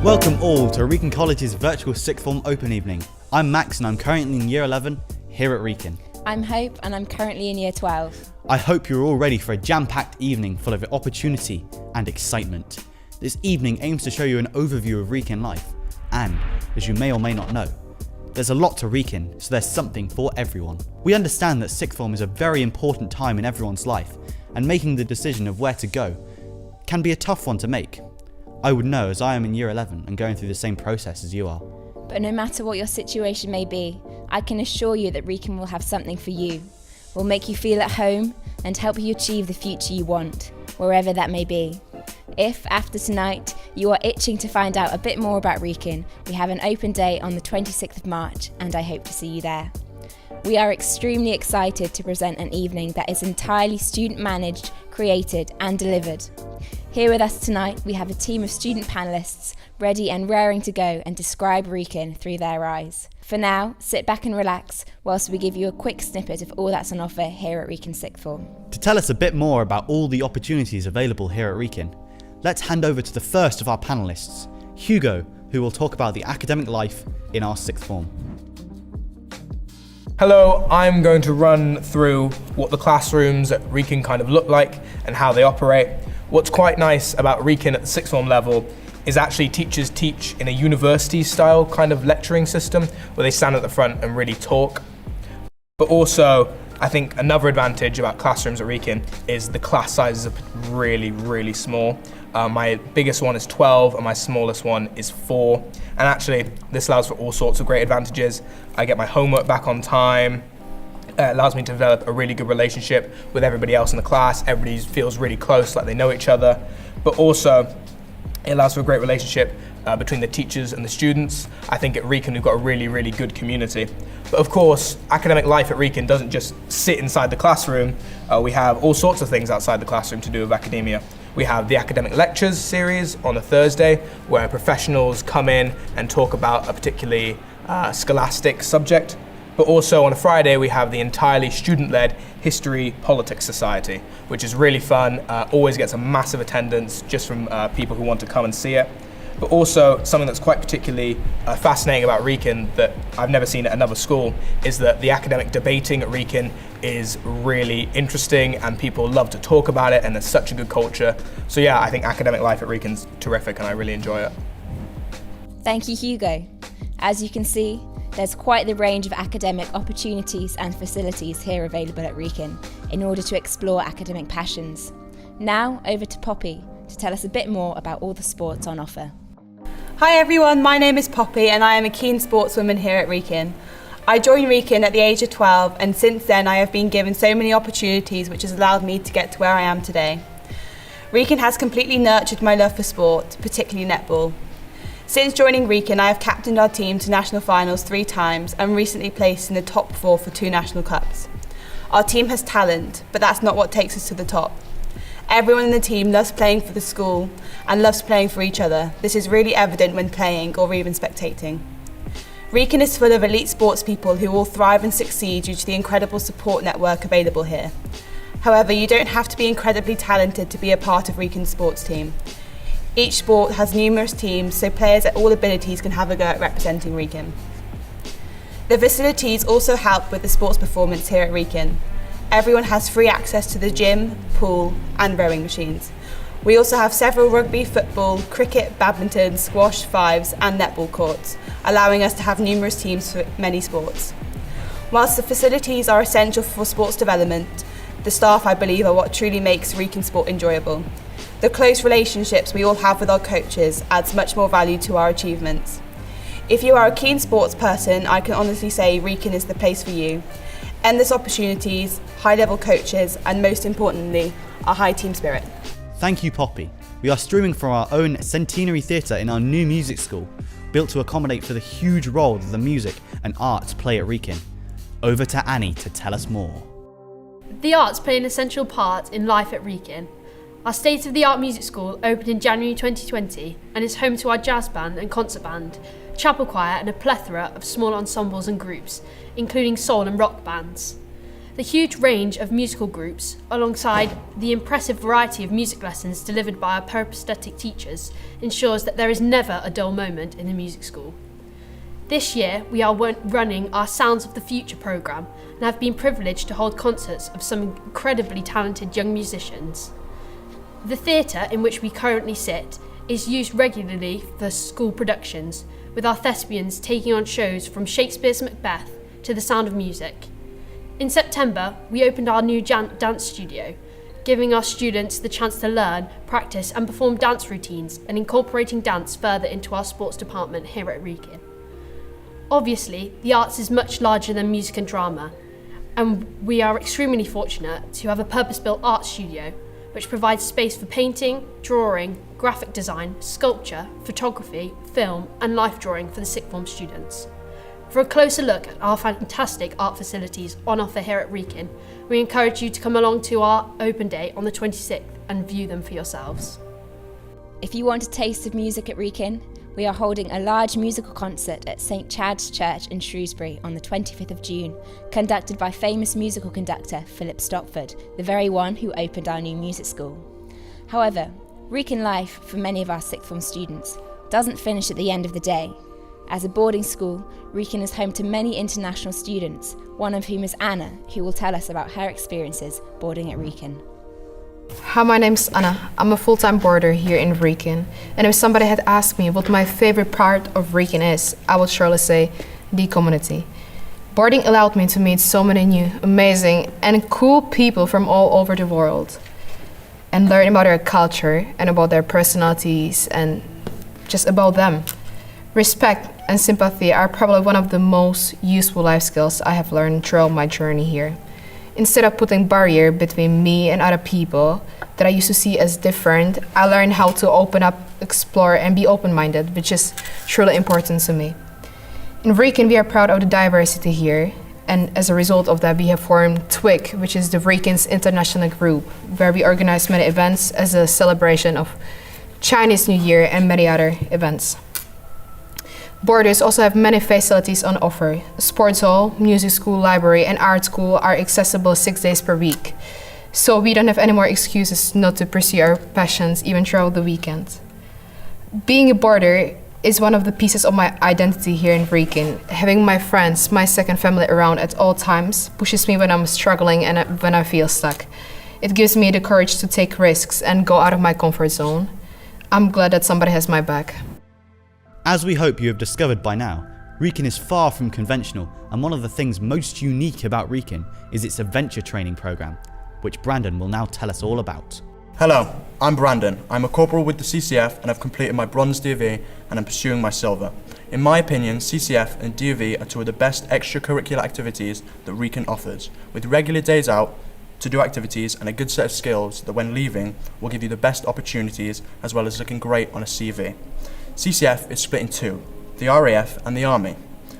Welcome all to Wrekin College's virtual sixth form open evening. I'm Max and I'm currently in year 11 here at Wrekin. I'm Hope and I'm currently in year 12. I hope you're all ready for a jam-packed evening full of opportunity and excitement. This evening aims to show you an overview of Wrekin life, and as you may or may not know, there's a lot to Wrekin, so there's something for everyone. We understand that sixth form is a very important time in everyone's life, and making the decision of where to go can be a tough one to make. I would know, as I am in year 11 and going through the same process as you are. But no matter what your situation may be, I can assure you that Wrekin will have something for you. We'll make you feel at home and help you achieve the future you want, wherever that may be. If, after tonight, you are itching to find out a bit more about Wrekin, we have an open day on the 26th of March and I hope to see you there. We are extremely excited to present an evening that is entirely student managed, created and delivered. Here with us tonight, we have a team of student panellists ready and raring to go and describe Wrekin through their eyes. For now, sit back and relax whilst we give you a quick snippet of all that's on offer here at Wrekin Sixth Form. To tell us a bit more about all the opportunities available here at Wrekin, let's hand over to the first of our panellists, Hugo, who will talk about the academic life in our sixth form. Hello, I'm going to run through what the classrooms at Wrekin kind of look like and how they operate. What's quite nice about Wrekin at the sixth form level is actually teachers teach in a university style kind of lecturing system where they stand at the front and really talk. But also, I think another advantage about classrooms at Wrekin is the class sizes are really, really small. My biggest one is 12 and my smallest one is 4. And actually, this allows for all sorts of great advantages. I get my homework back on time. It allows me to develop a really good relationship with everybody else in the class. Everybody feels really close, like they know each other. But also, it allows for a great relationship between the teachers and the students. I think at Wrekin we've got a really, really good community. But of course, academic life at Wrekin doesn't just sit inside the classroom. We have all sorts of things outside the classroom to do with academia. We have the academic lectures series on a Thursday where professionals come in and talk about a particularly scholastic subject. But also on a Friday, we have the entirely student-led History Politics Society, which is really fun, always gets a massive attendance just from people who want to come and see it. But also something that's quite particularly fascinating about Wrekin that I've never seen at another school is that the academic debating at Wrekin is really interesting and people love to talk about it and there's such a good culture. So yeah, I think academic life at Wrekin's terrific and I really enjoy it. Thank you, Hugo. As you can see, there's quite the range of academic opportunities and facilities here available at Wrekin in order to explore academic passions. Now over to Poppy to tell us a bit more about all the sports on offer. Hi everyone, my name is Poppy and I am a keen sportswoman here at Wrekin. I joined Wrekin at the age of 12 and since then I have been given so many opportunities which has allowed me to get to where I am today. Wrekin has completely nurtured my love for sport, particularly netball. Since joining Wrekin, I have captained our team to national finals 3 times and recently placed in the top 4 for 2 national cups. Our team has talent, but that's not what takes us to the top. Everyone in the team loves playing for the school and loves playing for each other. This is really evident when playing or even spectating. Wrekin is full of elite sports people who all thrive and succeed due to the incredible support network available here. However, you don't have to be incredibly talented to be a part of Wrekin's sports team. Each sport has numerous teams, so players at all abilities can have a go at representing Wrekin. The facilities also help with the sports performance here at Wrekin. Everyone has free access to the gym, pool and rowing machines. We also have several rugby, football, cricket, badminton, squash, fives and netball courts, allowing us to have numerous teams for many sports. Whilst the facilities are essential for sports development, the staff, I believe, are what truly makes Wrekin sport enjoyable. The close relationships we all have with our coaches adds much more value to our achievements. If you are a keen sports person, I can honestly say Wrekin is the place for you. Endless opportunities, high-level coaches, and most importantly, a high team spirit. Thank you, Poppy. We are streaming from our own Centenary Theatre in our new music school, built to accommodate for the huge role that the music and arts play at Wrekin. Over to Annie to tell us more. The arts play an essential part in life at Wrekin. Our state-of-the-art music school opened in January 2020 and is home to our jazz band and concert band, chapel choir and a plethora of small ensembles and groups, including soul and rock bands. The huge range of musical groups, alongside the impressive variety of music lessons delivered by our peripatetic teachers, ensures that there is never a dull moment in the music school. This year, we are running our Sounds of the Future programme and have been privileged to hold concerts of some incredibly talented young musicians. The theatre in which we currently sit is used regularly for school productions, with our thespians taking on shows from Shakespeare's Macbeth to The Sound of Music. In September, we opened our new dance studio, giving our students the chance to learn, practice and perform dance routines and incorporating dance further into our sports department here at Wrekin. Obviously, the arts is much larger than music and drama, and we are extremely fortunate to have a purpose-built art studio which provides space for painting, drawing, graphic design, sculpture, photography, film and life drawing for the sixth form students. For a closer look at our fantastic art facilities on offer here at Wrekin, we encourage you to come along to our open day on the 26th and view them for yourselves. If you want a taste of music at Wrekin, we are holding a large musical concert at St Chad's Church in Shrewsbury on the 25th of June, conducted by famous musical conductor Philip Stopford, the very one who opened our new music school. However, Wrekin life for many of our sixth form students doesn't finish at the end of the day. As a boarding school, Wrekin is home to many international students, one of whom is Anna, who will tell us about her experiences boarding at Wrekin. Hi, my name's Anna. I'm a full-time boarder here in Wrekin, and if somebody had asked me what my favorite part of Wrekin is, I would surely say the community. Boarding allowed me to meet so many new, amazing and cool people from all over the world and learn about their culture and about their personalities and just about them. Respect and sympathy are probably one of the most useful life skills I have learned throughout my journey here. Instead of putting barrier between me and other people that I used to see as different, I learned how to open up, explore and be open-minded, which is truly important to me. In Wrekin, we are proud of the diversity here, and as a result of that, we have formed TWIC, which is the Wrekin's international group, where we organize many events as a celebration of Chinese New Year and many other events. Boarders also have many facilities on offer. Sports hall, music school, library and art school are accessible 6 days per week. So we don't have any more excuses not to pursue our passions even throughout the weekend. Being a boarder is one of the pieces of my identity here in Wrekin. Having my friends, my second family around at all times pushes me when I'm struggling and when I feel stuck. It gives me the courage to take risks and go out of my comfort zone. I'm glad that somebody has my back. As we hope you have discovered by now, Wrekin is far from conventional, and one of the things most unique about Wrekin is its adventure training program, which Brandon will now tell us all about. Hello, I'm Brandon. I'm a corporal with the CCF and have completed my bronze DV and am pursuing my silver. In my opinion, CCF and DV are two of the best extracurricular activities that Wrekin offers, with regular days out to do activities and a good set of skills that when leaving will give you the best opportunities as well as looking great on a CV. CCF is split in two, the RAF and the Army.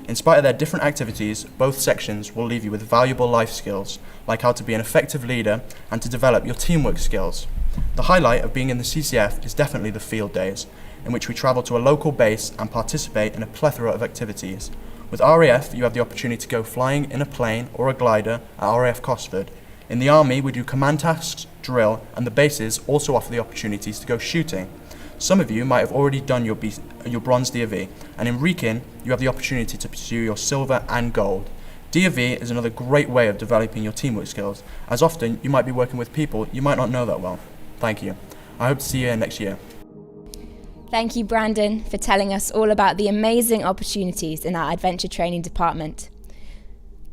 In spite of their different activities, both sections will leave you with valuable life skills, like how to be an effective leader and to develop your teamwork skills. The highlight of being in the CCF is definitely the field days, in which we travel to a local base and participate in a plethora of activities. With RAF, you have the opportunity to go flying in a plane or a glider at RAF Cosford. In the Army, we do command tasks, drill, and the bases also offer the opportunities to go shooting. Some of you might have already done your bronze DV, and in Wrekin, you have the opportunity to pursue your silver and gold. DV is another great way of developing your teamwork skills, as often you might be working with people you might not know that well. Thank you. I hope to see you here next year. Thank you, Brandon, for telling us all about the amazing opportunities in our adventure training department.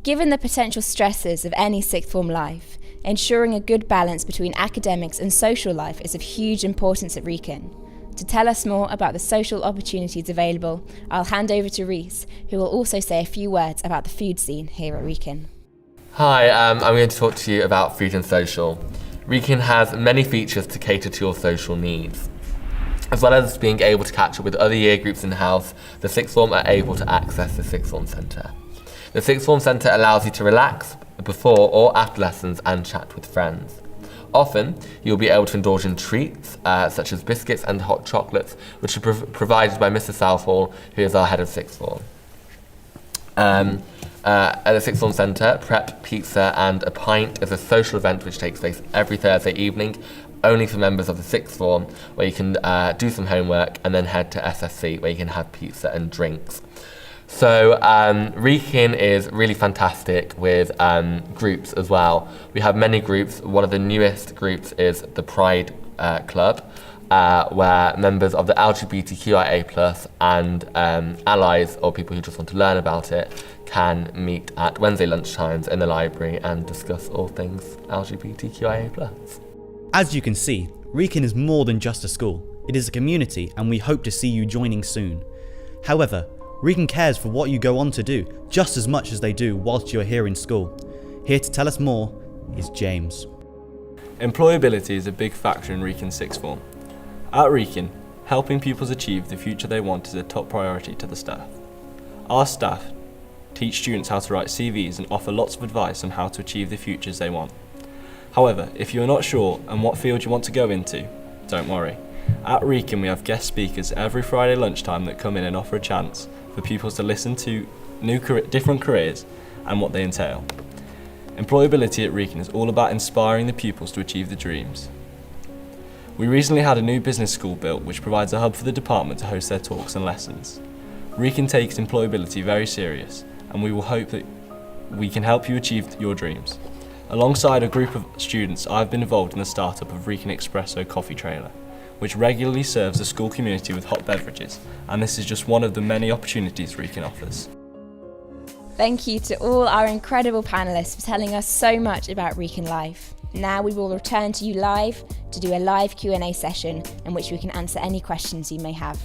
Given the potential stresses of any sixth form life, ensuring a good balance between academics and social life is of huge importance at Wrekin. To tell us more about the social opportunities available, I'll hand over to Reese, who will also say a few words about the food scene here at Wrekin. Hi, I'm going to talk to you about food and social. Wrekin has many features to cater to your social needs. As well as being able to catch up with other year groups in the house, the sixth form are able to access the sixth form centre. The sixth form centre allows you to relax before or after lessons and chat with friends. Often, you'll be able to indulge in treats such as biscuits and hot chocolates, which are provided by Mr. Southall, who is our head of sixth form. At the sixth form centre, prep, pizza and a pint is a social event which takes place every Thursday evening, only for members of the sixth form, where you can do some homework and then head to SSC, where you can have pizza and drinks. So Wrekin is really fantastic with groups as well. We have many groups. One of the newest groups is the Pride Club, where members of the LGBTQIA+ and allies or people who just want to learn about it can meet at Wednesday lunchtimes in the library and discuss all things LGBTQIA+. As you can see, Wrekin is more than just a school. It is a community, and we hope to see you joining soon. However, Wrekin cares for what you go on to do just as much as they do whilst you're here in school. Here to tell us more is James. Employability is a big factor in Wrekin's sixth form. At Wrekin, helping pupils achieve the future they want is a top priority to the staff. Our staff teach students how to write CVs and offer lots of advice on how to achieve the futures they want. However, if you are not sure on what field you want to go into, don't worry. At Wrekin, we have guest speakers every Friday lunchtime that come in and offer a chance for pupils to listen to different careers and what they entail. Employability at Wrekin is all about inspiring the pupils to achieve their dreams. We recently had a new business school built which provides a hub for the department to host their talks and lessons. Wrekin takes employability very serious, and we will hope that we can help you achieve your dreams. Alongside a group of students, I've been involved in the startup of Wrekin Espresso Coffee Trailer, which regularly serves the school community with hot beverages, and this is just one of the many opportunities Wrekin offers. Thank you to all our incredible panellists for telling us so much about Wrekin life. Now we will return to you live to do a live Q&A session in which we can answer any questions you may have.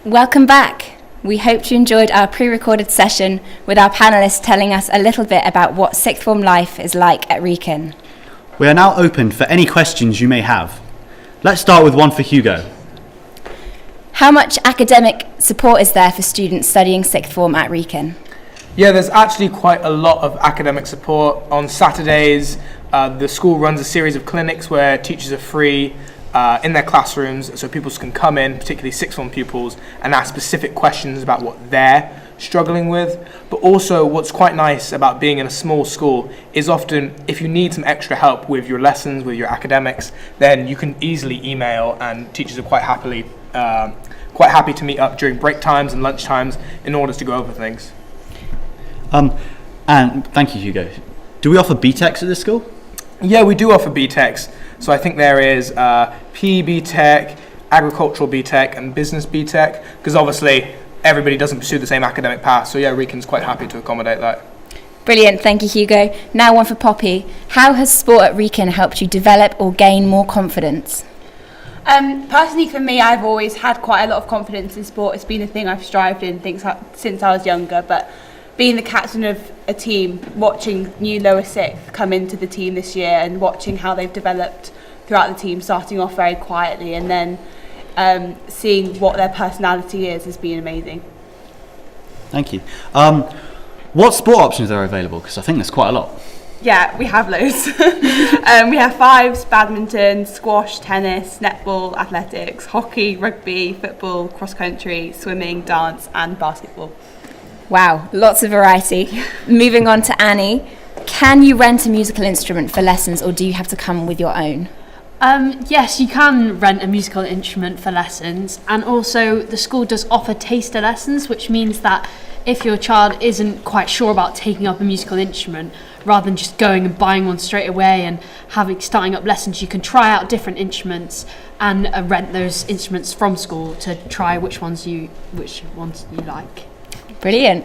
Welcome back. We hope you enjoyed our pre-recorded session with our panellists telling us a little bit about what sixth form life is like at Wrekin. We are now open for any questions you may have. Let's start with one for Hugo. How much academic support is there for students studying sixth form at Wrekin? Yeah, there's actually quite a lot of academic support. On Saturdays, the school runs a series of clinics where teachers are free in their classrooms, so pupils can come in, particularly sixth form pupils, and ask specific questions about what they're struggling with. But also what's quite nice about being in a small school is often if you need some extra help with your lessons, with your academics, then you can easily email, and teachers are quite happy to meet up during break times and lunch times in order to go over things. And thank you, Hugo. Do we offer BTECs at this school? Yeah, we do offer BTECs. So I think there is PE BTEC, Agricultural BTEC, and Business BTEC, because obviously everybody doesn't pursue the same academic path. So yeah, Wrekin's quite happy to accommodate that. Brilliant, thank you, Hugo. Now one for Poppy. How has sport at Wrekin helped you develop or gain more confidence? Personally, for me, I've always had quite a lot of confidence in sport. It's been a thing I've strived in since I was younger. But being the captain of a team, watching new lower sixth come into the team this year and watching how they've developed throughout the team, starting off very quietly and then seeing what their personality is has been amazing. Thank you. What sport options are available? Because I think there's quite a lot. Yeah, we have loads. We have fives, badminton, squash, tennis, netball, athletics, hockey, rugby, football, cross country, swimming, dance and basketball. Wow, lots of variety. Moving on to Annie. Can you rent a musical instrument for lessons or do you have to come with your own? Yes, you can rent a musical instrument for lessons, and also the school does offer taster lessons, which means that if your child isn't quite sure about taking up a musical instrument, rather than just going and buying one straight away and starting up lessons, you can try out different instruments and rent those instruments from school to try which ones you like. Brilliant.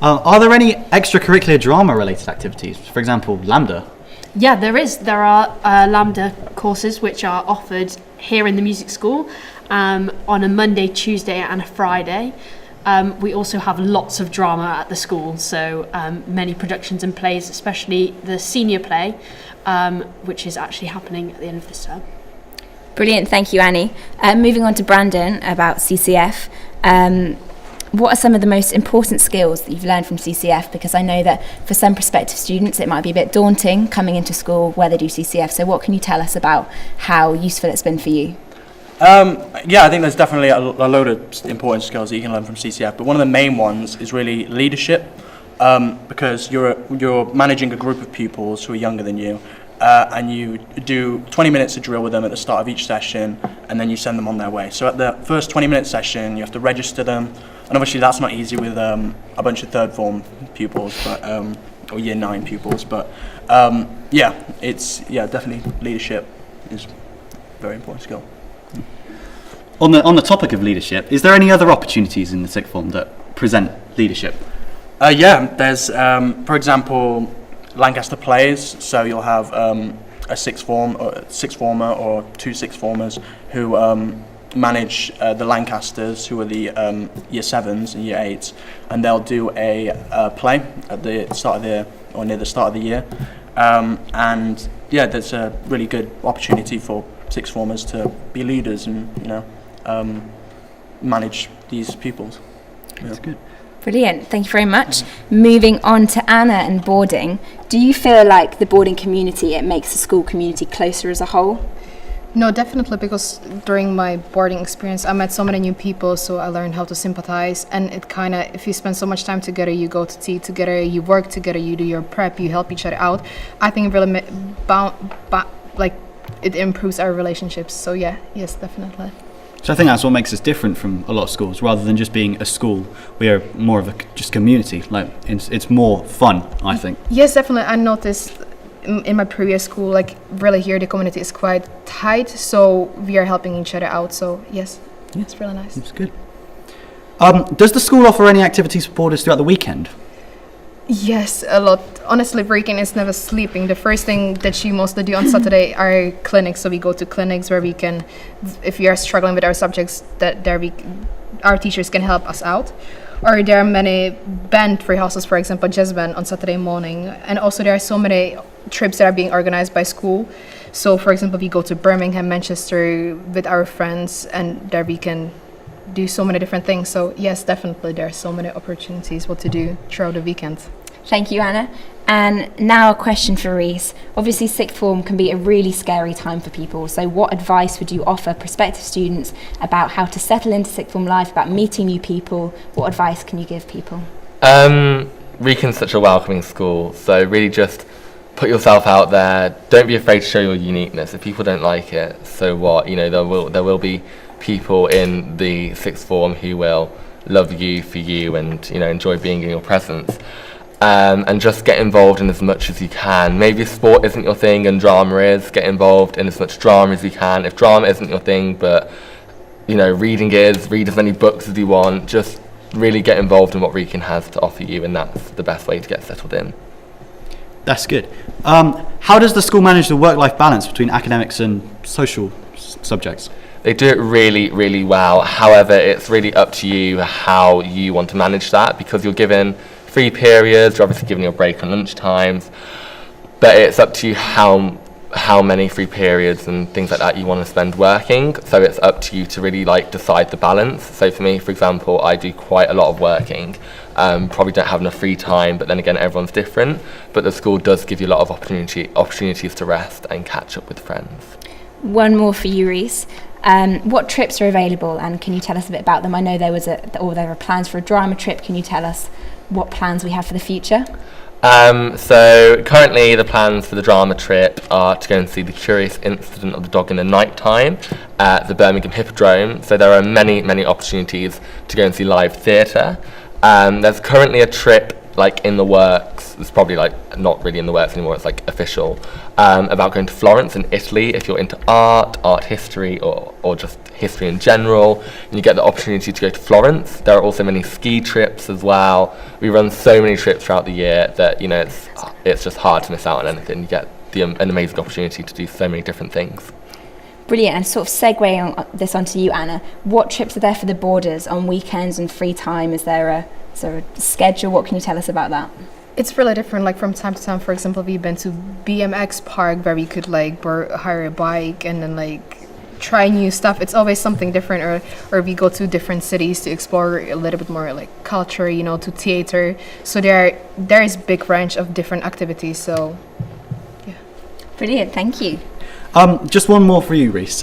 Are there any extracurricular drama-related activities? For example, Lambda? Yeah, there are Lambda courses which are offered here in the music school on a Monday, Tuesday and a Friday. We also have lots of drama at the school, so many productions and plays, especially the senior play, which is actually happening at the end of this term. Brilliant, thank you, Annie. Moving on to Brandon about CCF. What are some of the most important skills that you've learned from CCF? Because I know that for some prospective students it might be a bit daunting coming into school where they do CCF. So what can you tell us about how useful it's been for you? Yeah, I think there's definitely a load of important skills that you can learn from CCF, but one of the main ones is really leadership, because you're managing a group of pupils who are younger than you, and you do 20 minutes of drill with them at the start of each session, and then you send them on their way. So at the first 20-minute session, you have to register them, and obviously that's not easy with a bunch of third form pupils, but or year 9 pupils, but definitely leadership is a very important skill. On the topic of leadership, is there any other opportunities in the sixth form that present leadership? There's, for example, Lancaster plays, so you'll have a sixth former or 2 sixth formers who manage the Lancasters, who are the year 7s and year 8s, and they'll do a play at the start of the or near the start of the year, and there's a really good opportunity for sixth formers to be leaders and manage these pupils. That's good. Brilliant, thank you very much. Moving on to Anna and boarding. Do you feel like the boarding community, it makes the school community closer as a whole? No, definitely, because during my boarding experience, I met so many new people, so I learned how to sympathize. And it kind of, if you spend so much time together, you go to tea together, you work together, you do your prep, you help each other out. I think it really it improves our relationships. So yes, definitely. So I think that's what makes us different from a lot of schools. Rather than just being a school, we are more of a just community. Like it's more fun, I think. Yes, definitely. I noticed in my previous school, like really here the community is quite tight, so we are helping each other out. So yes, it's really nice. It's good. Does the school offer any activities for boarders throughout the weekend? Yes, a lot. Honestly, Wrekin is never sleeping. The first thing that you mostly do on Saturday are clinics. So we go to clinics where we can, if we are struggling with our subjects, our teachers can help us out. Or there are many band rehearsals, for example, jazz band on Saturday morning. And also there are so many trips that are being organized by school. So for example, we go to Birmingham, Manchester with our friends, and there we can do so many different things. So yes, definitely there are so many opportunities what to do throughout the weekend. Thank you, Anna. And now a question for Reese. Obviously, sixth form can be a really scary time for people. So what advice would you offer prospective students about how to settle into sixth form life, about meeting new people? What advice can you give people? Wrekin's such a welcoming school, so really just put yourself out there. Don't be afraid to show your uniqueness. If people don't like it, so what? There will be people in the sixth form who will love you for you and enjoy being in your presence. And just get involved in as much as you can. Maybe if sport isn't your thing and drama is, get involved in as much drama as you can. If drama isn't your thing, but reading is, read as many books as you want. Just really get involved in what Wrekin has to offer you, and that's the best way to get settled in. That's good. How does the school manage the work-life balance between academics and social subjects? They do it really, really well. However, it's really up to you how you want to manage that, because you're given free periods, you're obviously given your break and lunch times, but it's up to you how many free periods and things like that you want to spend working. So it's up to you to really decide the balance. So for me, for example, I do quite a lot of working, probably don't have enough free time, but then again, everyone's different. But the school does give you a lot of opportunities to rest and catch up with friends. One more for you, Reese. What trips are available, and can you tell us a bit about them? I know there are plans for a drama trip. Can you tell us what plans we have for the future? So currently the plans for the drama trip are to go and see The Curious Incident of the Dog in the Night Time at the Birmingham Hippodrome. So there are many, many opportunities to go and see live theatre. There's currently a trip in the works. It's probably not really in the works anymore, it's official, about going to Florence in Italy if you're into art history, or just history in general, and you get the opportunity to go to Florence. There are also many ski trips as well. We run so many trips throughout the year that it's just hard to miss out on anything. You get an amazing opportunity to do so many different things. Brilliant. And sort of segueing this onto you, Anna, what trips are there for the boarders on weekends and free time? Is there a schedule? What can you tell us about that? It's really different. From time to time, for example, we've been to BMX park where we could hire a bike and then try new stuff. It's always something different, or we go to different cities to explore a little bit more culture, to theater. So there is big range of different activities. So yeah. Brilliant. Thank you. Just one more for you, Reese.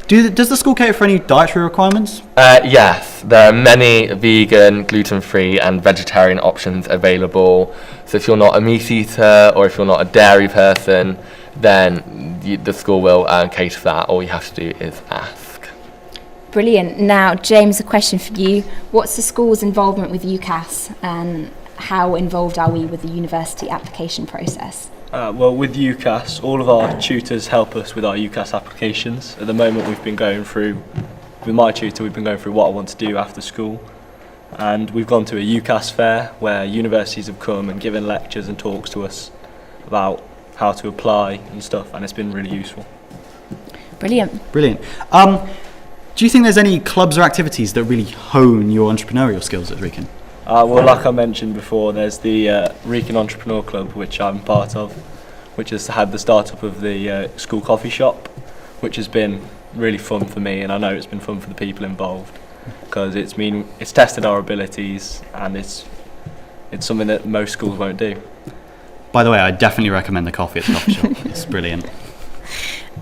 Does the school cater for any dietary requirements? Yes, there are many vegan, gluten-free and vegetarian options available. So if you're not a meat eater, or if you're not a dairy person, then the school will cater for that. All you have to do is ask. Brilliant. Now, James, a question for you. What's the school's involvement with UCAS, and how involved are we with the university application process? Well, with UCAS, all of our tutors help us with our UCAS applications. At the moment, with my tutor, we've been going through what I want to do after school. And we've gone to a UCAS fair where universities have come and given lectures and talks to us about how to apply and stuff, and it's been really useful. Brilliant. Do you think there's any clubs or activities that really hone your entrepreneurial skills at Wrekin? Well, like I mentioned before, there's the Wrekin Entrepreneur Club, which I'm part of, which has had the start-up of the school coffee shop, which has been really fun for me, and I know it's been fun for the people involved, because it's tested our abilities, and it's something that most schools won't do. By the way, I definitely recommend the coffee at the coffee shop. It's brilliant.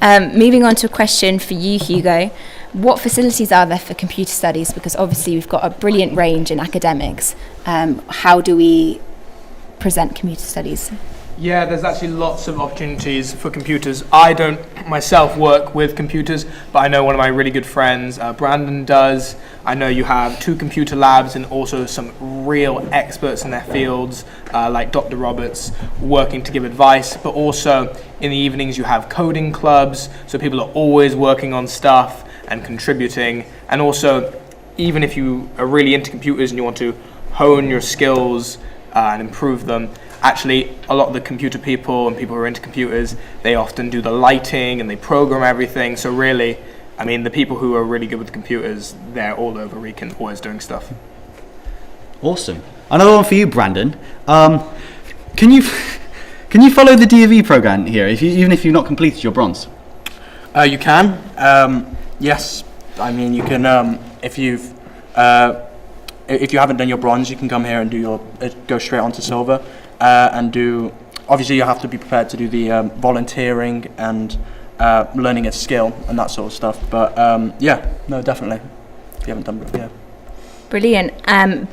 Moving on to a question for you, Hugo. What facilities are there for computer studies? Because obviously we've got a brilliant range in academics. How do we present computer studies? Yeah, there's actually lots of opportunities for computers. I don't myself work with computers, but I know one of my really good friends, Brandon, does. I know you have 2 computer labs and also some real experts in their fields, like Dr. Roberts, working to give advice. But also in the evenings you have coding clubs, so people are always working on stuff and contributing. And also, even if you are really into computers and you want to hone your skills and improve them, actually a lot of the computer people and people who are into computers, they often do the lighting and they program everything. So really, the people who are really good with computers, they're all over Wrekin, always doing stuff. Awesome. Another one for you, Brandon. Can you follow the DV program here, even if you've not completed your bronze? You can. Yes. You can. If you haven't done your bronze, you can come here and do go straight on to silver, and do. Obviously, you have to be prepared to do the volunteering and learning a skill and that sort of stuff. But definitely. If you haven't done it, yeah. Brilliant.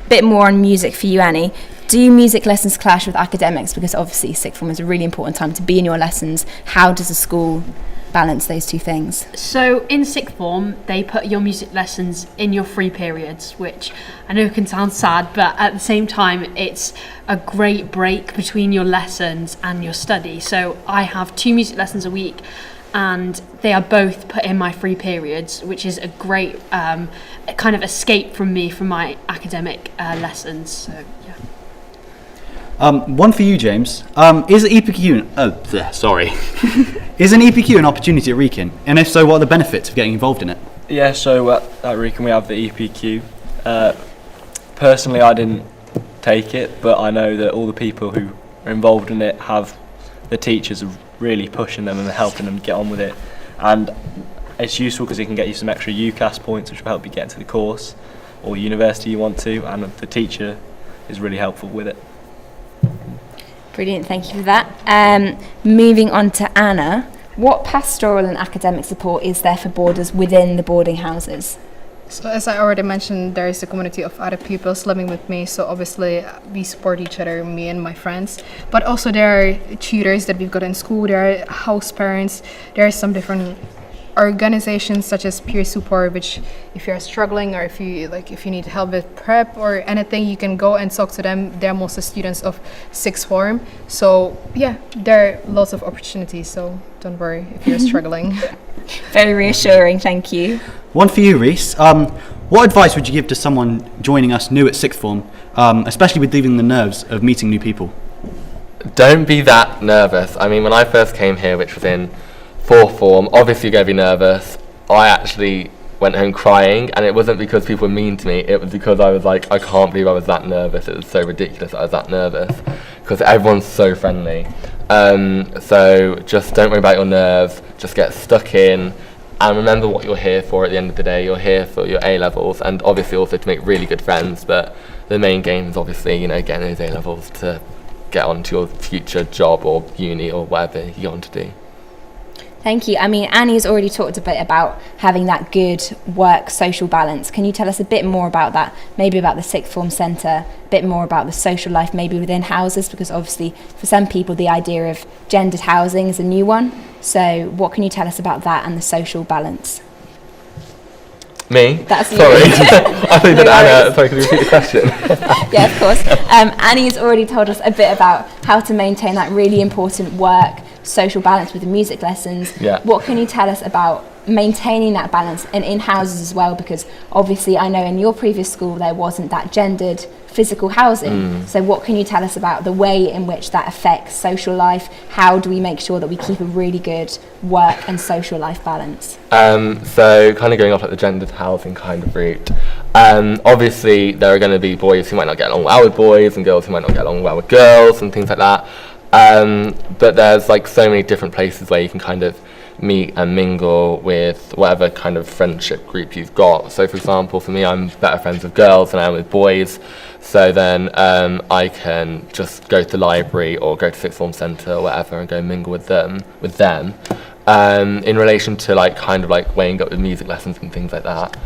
Bit more on music for you, Annie. Do music lessons clash with academics? Because obviously sixth form is a really important time to be in your lessons. How does the school balance those two things? So in sixth form, they put your music lessons in your free periods, which I know can sound sad, but at the same time, it's a great break between your lessons and your study. So I have 2 music lessons a week, and they are both put in my free periods, which is a great kind of escape from me from my academic lessons. So yeah. One for you, James. Is an EPQ is an EPQ an opportunity at Wrekin? And if so, what are the benefits of getting involved in it? Yeah, so at Wrekin we have the EPQ. Personally, I didn't take it, but I know that all the people who are involved in it have the teachers are really pushing them and helping them get on with it. And it's useful because it can get you some extra UCAS points, which will help you get into the course or university you want to, and the teacher is really helpful with it. Brilliant, thank you for that. Moving on to Anna, what pastoral and academic support is there for boarders within the boarding houses? So as I already mentioned, there is a community of other pupils living with me, so obviously we support each other, me and my friends. But also there are tutors that we've got in school, there are house parents, there are some different organizations such as peer support, which if you're struggling or if you need help with prep or anything, you can go and talk to them. They're mostly students of sixth form. So yeah, there are lots of opportunities, so don't worry if you're struggling. Very reassuring, thank you. One for you, Reese. What advice would you give to someone joining us new at sixth form, especially with leaving the nerves of meeting new people? Don't be that nervous. I mean, when I first came here, which was in fourth form, obviously you're going to be nervous. I actually went home crying, and it wasn't because people were mean to me, it was because I was like, I can't believe I was that nervous. It was so ridiculous that I was that nervous, because everyone's so friendly. So just don't worry about your nerves, just get stuck in, and remember what you're here for at the end of the day. You're here for your A-levels, and obviously also to make really good friends, but the main game is obviously, getting those A-levels to get onto your future job or uni or whatever you want to do. Thank you. I mean, Annie's already talked a bit about having that good work-social balance. Can you tell us a bit more about that? Maybe about the sixth form centre, a bit more about the social life maybe within houses, because obviously for some people the idea of gendered housing is a new one. So what can you tell us about that and the social balance? Me? That's you. Sorry. I think that Anna, sorry, can you repeat the question? Yeah, of course. Annie's already told us a bit about how to maintain that really important work social balance with the music lessons. Yeah. What can you tell us about maintaining that balance and in houses as well? Because obviously I know in your previous school there wasn't that gendered physical housing. So what can you tell us about the way in which that affects social life? How do we make sure that we keep a really good work and social life balance? So kind of going off at the gendered housing kind of route, obviously there are going to be boys who might not get along well with boys and girls who might not get along well with girls and things like that. But there's like so many different places where you can kind of meet and mingle with whatever kind of friendship group you've got. So for example, for me, I'm better friends with girls than I am with boys. So then I can just go to the library or go to sixth form centre or whatever and go mingle with them. In relation to like kind of like weighing up with music lessons and things like that.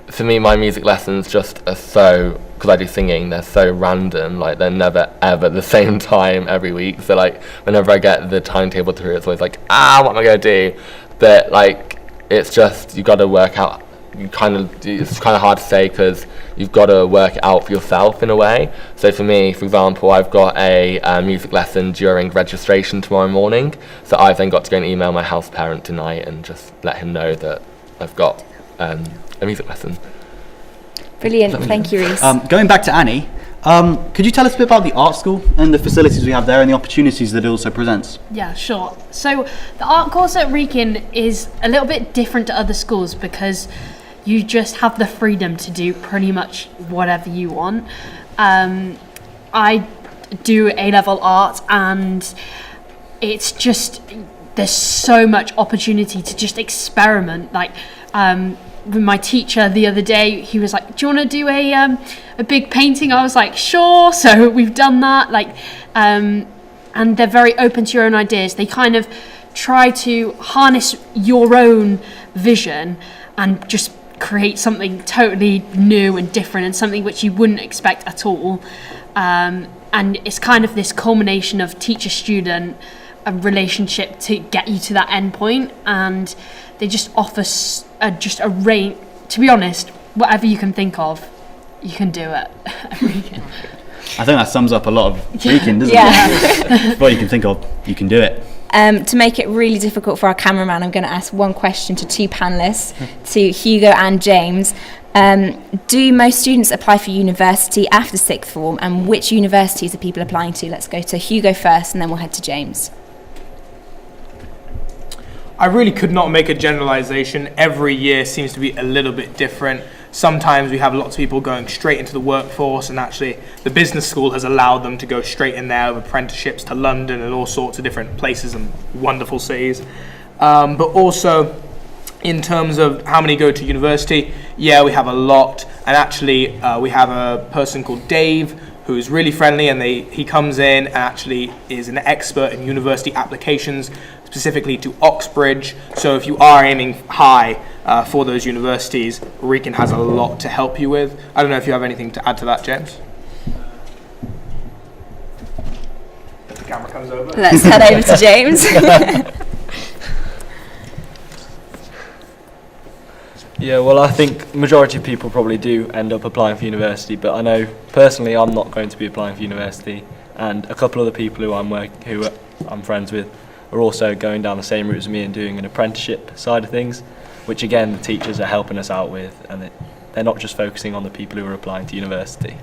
For me, my music lessons just are so, because I do singing, they're so random, like they're never ever the same time every week. So like whenever I get the timetable through, it's always like, what am I going to do? But like, it's just, you've got to work out, it's kind of hard to say because you've got to work it out for yourself in a way. So for me, for example, I've got a music lesson during registration tomorrow morning. So I've then got to go and email my house parent tonight and just let him know that I've got a music lesson. Brilliant, thank you, Reese. Going back to Annie, could you tell us a bit about the art school and the facilities we have there and the opportunities that it also presents? Yeah, sure. So the art course at Wrekin is a little bit different to other schools because you just have the freedom to do pretty much whatever you want. I do A-level art and it's just, there's so much opportunity to just experiment. Like, with my teacher the other day, he was like, do you want to do a big painting? I was like, sure. So we've done that. Like, and they're very open to your own ideas. They kind of try to harness your own vision and just create something totally new and different and something which you wouldn't expect at all. And it's kind of this culmination of teacher-student a relationship to get you to that end point, and they just offer just a range. To be honest, whatever you can think of, you can do it. I think that sums up a lot of Wrekin, doesn't it? What you can think of, you can do it. To make it really difficult for our cameraman, I'm going to ask one question to two panellists, to Hugo and James. Do most students apply for university after sixth form, and which universities are people applying to? Let's go to Hugo first, and then we'll head to James. I really could not make a generalization. Every year seems to be a little bit different. Sometimes we have lots of people going straight into the workforce, and actually the business school has allowed them to go straight in there with apprenticeships to London and all sorts of different places and wonderful cities. But also, in terms of how many go to university, yeah, we have a lot. And actually, we have a person called Dave who's really friendly, and he comes in and actually is an expert in university applications, specifically to Oxbridge. So if you are aiming high for those universities, Wrekin has a lot to help you with. I don't know if you have anything to add to that, James? If the camera comes over. Let's head over to James. Yeah, well, I think majority of people probably do end up applying for university, but I know personally I'm not going to be applying for university, and a couple of the people who I'm friends with are also going down the same route as me and doing an apprenticeship side of things, which again the teachers are helping us out with, and they're not just focusing on the people who are applying to university.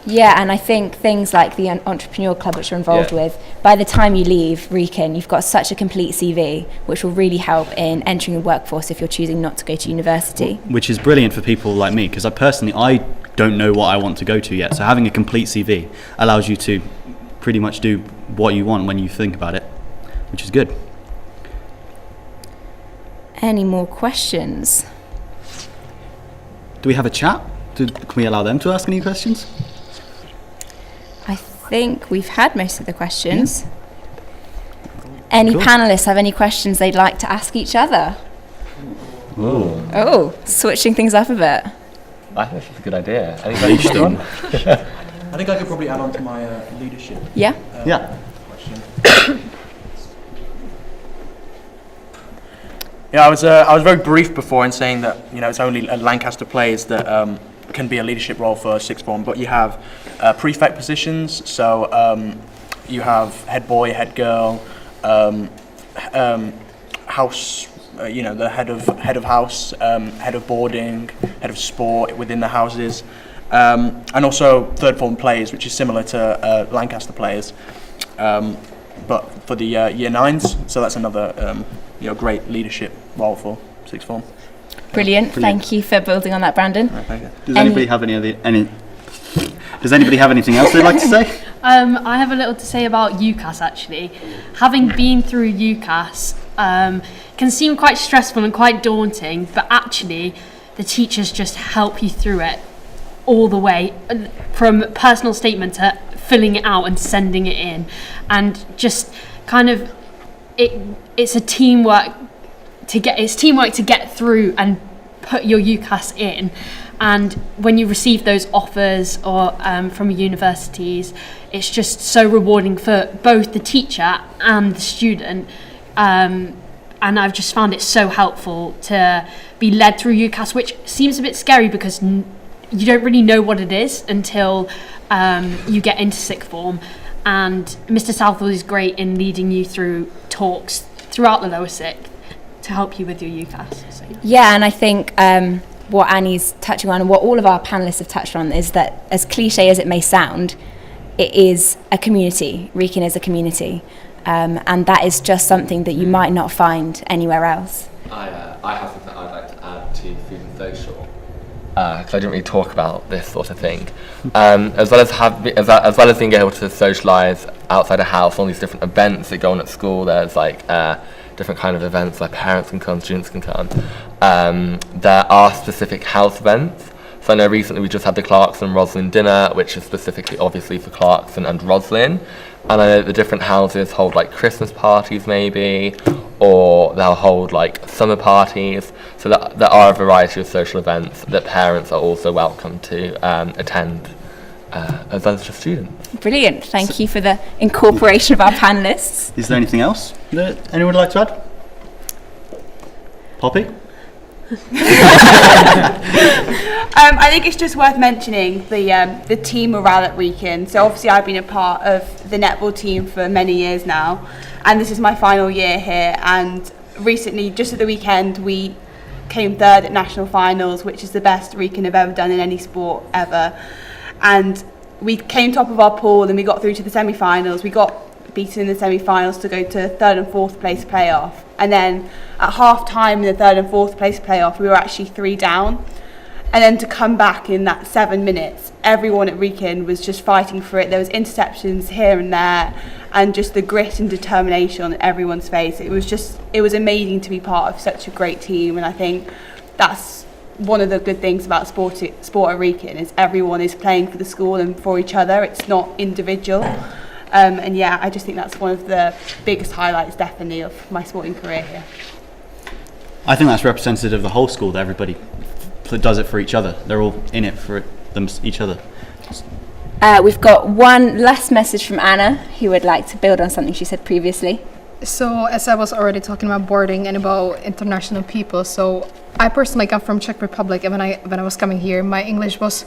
Yeah, and I think things like the Entrepreneur Club, which you're involved with, by the time you leave Wrekin, you've got such a complete CV, which will really help in entering the workforce if you're choosing not to go to university. Which is brilliant for people like me, because I don't know what I want to go to yet. So having a complete CV allows you to pretty much do what you want when you think about it, which is good. Any more questions? Do we have a chat? Can we allow them to ask any questions? I think we've had most of the questions. Any panellists have any questions they'd like to ask each other? Oh, switching things up a bit. I think that's a good idea. Anybody? I think I could probably add on to my leadership. Yeah? Question. Yeah, I was very brief before in saying that it's only at Lancaster Plays that can be a leadership role for sixth form, but you have prefect positions. So you have head boy, head girl, house. The head of house, head of boarding, head of sport within the houses, and also third form plays, which is similar to Lancaster Plays, but for the year nines. So that's another great leadership role for sixth form. Brilliant. Thank you for building on that, Brandon. Right, thank you. Does anybody have Does anybody have anything else they'd like to say? I have a little to say about UCAS actually. Having been through UCAS can seem quite stressful and quite daunting, but actually the teachers just help you through it all the way, from personal statement to filling it out and sending it in, and just kind of it's teamwork to get through and put your UCAS in. And when you receive those offers or from universities, it's just so rewarding for both the teacher and the student. And I've just found it so helpful to be led through UCAS, which seems a bit scary because you don't really know what it is until you get into sixth form. And Mr. Southwell is great in leading you through talks throughout the lower sixth to help you with your UCAS. So. Yeah, and I think what Annie's touching on and what all of our panellists have touched on is that, as cliche as it may sound, it is a community. Wrekin is a community. And that is just something that you might not find anywhere else. I have something I'd like to add to food and social, because I didn't really talk about this sort of thing. As well as being able to socialise outside a house, all these different events that go on at school. There's like different kind of events where parents can come, students can come. There are specific house events. So I know recently we just had the Clarkson and Roslyn dinner, which is specifically obviously for Clarkson and Roslyn. And I know the different houses hold like Christmas parties maybe, or they'll hold like summer parties. So that there are a variety of social events that parents are also welcome to attend, as well as just students. Brilliant. Thank you for the incorporation of our panellists. Is there anything else that anyone would like to add? Poppy? I think it's just worth mentioning the team morale at Wrekin. So obviously I've been a part of the netball team for many years now, and this is my final year here. And recently, just at the weekend, we came third at national finals, which is the best Wrekin have ever done in any sport ever. And we came top of our pool, and we got through to the semi-finals. We got beaten in the semi-finals to go to third and fourth place playoff. And then at half time in the third and fourth place playoff, we were actually 3 down. And then to come back in that 7 minutes, everyone at Wrekin was just fighting for it. There was interceptions here and there, and just the grit and determination on everyone's face. It was amazing to be part of such a great team. And I think that's one of the good things about sport at Wrekin, is everyone is playing for the school and for each other. It's not individual. And yeah, I just think that's one of the biggest highlights, definitely, of my sporting career here. I think that's representative of the whole school, that everybody does it for each other. They're all in it for each other. We've got one last message from Anna, who would like to build on something she said previously. So, as I was already talking about boarding and about international people, so I personally come from Czech Republic, and when I was coming here, my English was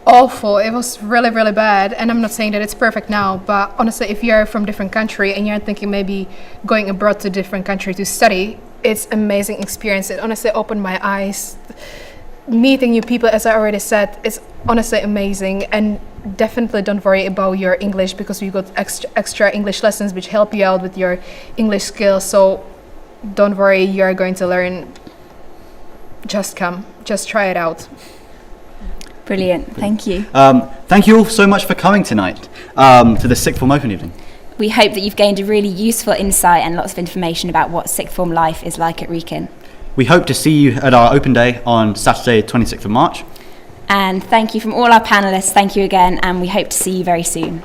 awful. It was really, really bad. And I'm not saying that it's perfect now, but honestly, if you're from a different country and you're thinking maybe going abroad to a different country to study, it's amazing experience. It honestly opened my eyes. Meeting new people, as I already said, is honestly amazing. And definitely don't worry about your English, because we got extra English lessons which help you out with your English skills. So don't worry, you're going to learn. Just come, just try it out. Brilliant, thank you. Thank you all so much for coming tonight to the Sixth Form Open Evening. We hope that you've gained a really useful insight and lots of information about what sixth form life is like at Wrekin. We hope to see you at our open day on Saturday, 26th of March. And thank you from all our panellists, thank you again, and we hope to see you very soon.